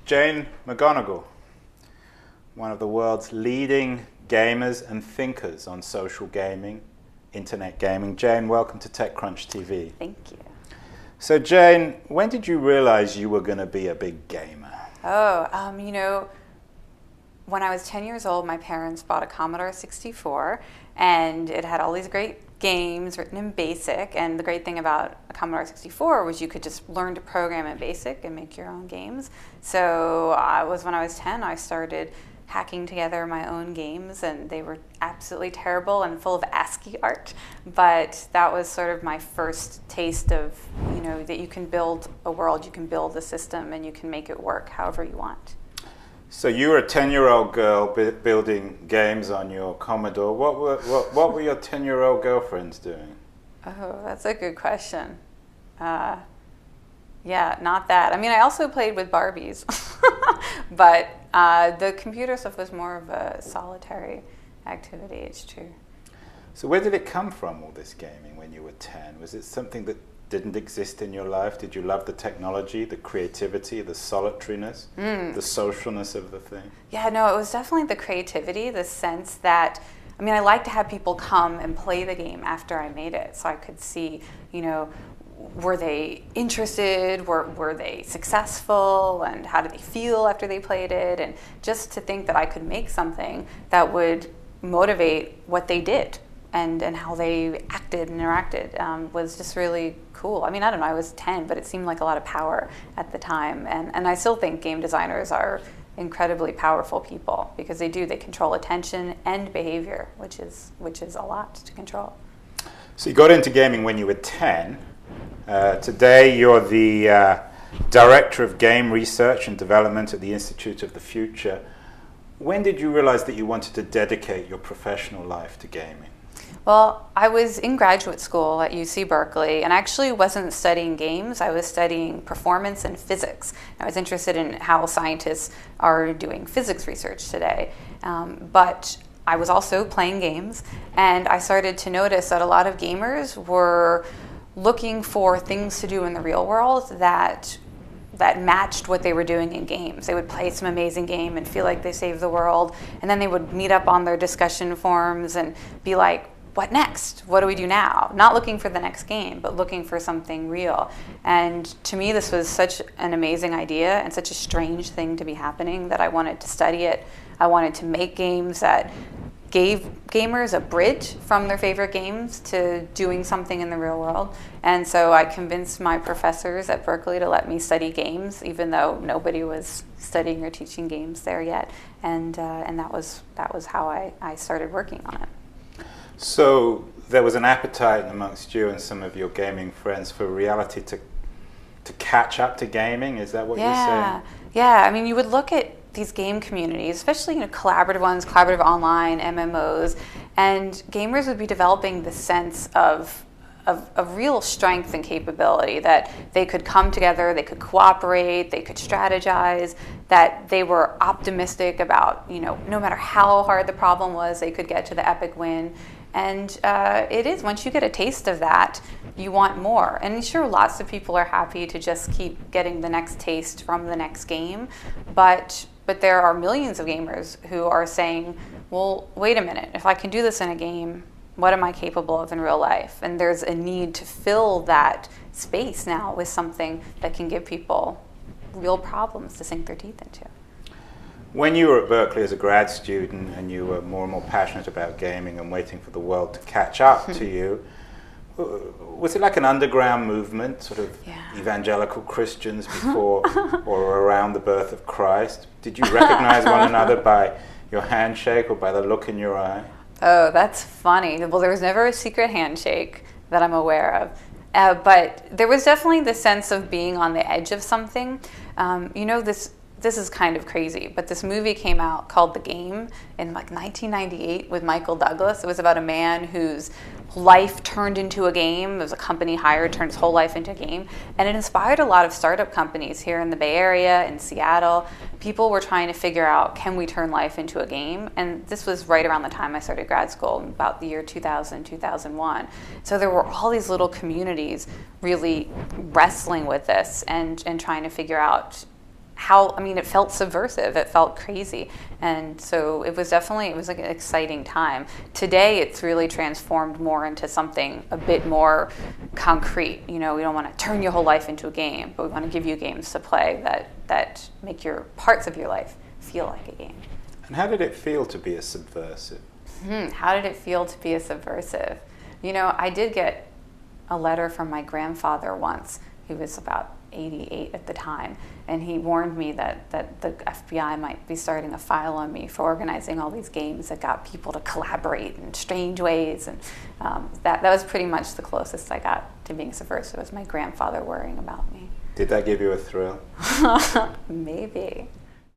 Jane McGonigal, one of the world's leading gamers and thinkers on social gaming, internet gaming. Jane, welcome to TechCrunch TV. Thank you. So Jane, when did you realize you were going to be a big gamer? When I was 10 years old, my parents bought a Commodore 64, and it had all these great games written in BASIC. And the great thing about a Commodore 64 was you could just learn to program in BASIC and make your own games. So when I was 10, I started hacking together my own games, and they were absolutely terrible and full of ASCII art. But that was sort of my first taste of, that you can build a world, you can build a system, and you can make it work however you want. So you were a 10-year-old girl building games on your Commodore. What were your 10-year-old girlfriends doing? Oh, that's a good question. Yeah, not that. I mean, I also played with Barbies, but the computer stuff was more of a solitary activity, it's true. So where did it come from, all this gaming, when you were 10? Was it something that didn't exist in your life? Did you love the technology, the creativity, the solitariness, the socialness of the thing? Yeah, no, it was definitely the creativity, the sense that, I like to have people come and play the game after I made it, so I could see, were they interested, were they successful, and how did they feel after they played it, and just to think that I could make something that would motivate what they did and how they acted and interacted was just really cool. I don't know, I was 10, but it seemed like a lot of power at the time, and I still think game designers are incredibly powerful people because they control attention and behavior, which is a lot to control. So you got into gaming when you were 10. Today you're the Director of Game Research and Development at the Institute of the Future. When did you realize that you wanted to dedicate your professional life to gaming? Well, I was in graduate school at UC Berkeley, and I actually wasn't studying games. I was studying performance and physics. I was interested in how scientists are doing physics research today. But I was also playing games, and I started to notice that a lot of gamers were looking for things to do in the real world that matched what they were doing in games. They would play some amazing game and feel like they saved the world, and then they would meet up on their discussion forums and be like, what next? What do we do now? Not looking for the next game, but looking for something real. And to me, this was such an amazing idea and such a strange thing to be happening that I wanted to study it. I wanted to make games that gave gamers a bridge from their favorite games to doing something in the real world. And so I convinced my professors at Berkeley to let me study games, even though nobody was studying or teaching games there yet. And that was how I started working on it. So there was an appetite amongst you and some of your gaming friends for reality to catch up to gaming? Is that what you're saying? Yeah, you would look at these game communities, especially collaborative ones, collaborative online, MMOs, and gamers would be developing the sense of real strength and capability, that they could come together, they could cooperate, they could strategize, that they were optimistic about, no matter how hard the problem was, they could get to the epic win. And it is, once you get a taste of that, you want more. And sure, lots of people are happy to just keep getting the next taste from the next game, but there are millions of gamers who are saying, well, wait a minute, if I can do this in a game, what am I capable of in real life? And there's a need to fill that space now with something that can give people real problems to sink their teeth into. When you were at Berkeley as a grad student and you were more and more passionate about gaming and waiting for the world to catch up to you, was it like an underground movement, sort of evangelical Christians before or around the birth of Christ? Did you recognize one another by your handshake or by the look in your eye? Oh, that's funny. Well, there was never a secret handshake that I'm aware of. But there was definitely the sense of being on the edge of something. This is kind of crazy, but this movie came out called The Game in 1998 with Michael Douglas. It was about a man whose life turned into a game. It was a company hired, turned his whole life into a game. And it inspired a lot of startup companies here in the Bay Area, in Seattle. People were trying to figure out, can we turn life into a game? And this was right around the time I started grad school, about the year 2000, 2001. So there were all these little communities really wrestling with this and trying to figure out it felt subversive, it felt crazy. And so it was like an exciting time. Today it's really transformed more into something a bit more concrete. We don't want to turn your whole life into a game, but we want to give you games to play that make your parts of your life feel like a game. And how did it feel to be a subversive? How did it feel to be a subversive? I did get a letter from my grandfather once. He was about 88 at the time, and he warned me that the FBI might be starting a file on me for organizing all these games that got people to collaborate in strange ways, and that was pretty much the closest I got to being subversive, was my grandfather worrying about me. Did that give you a thrill? Maybe.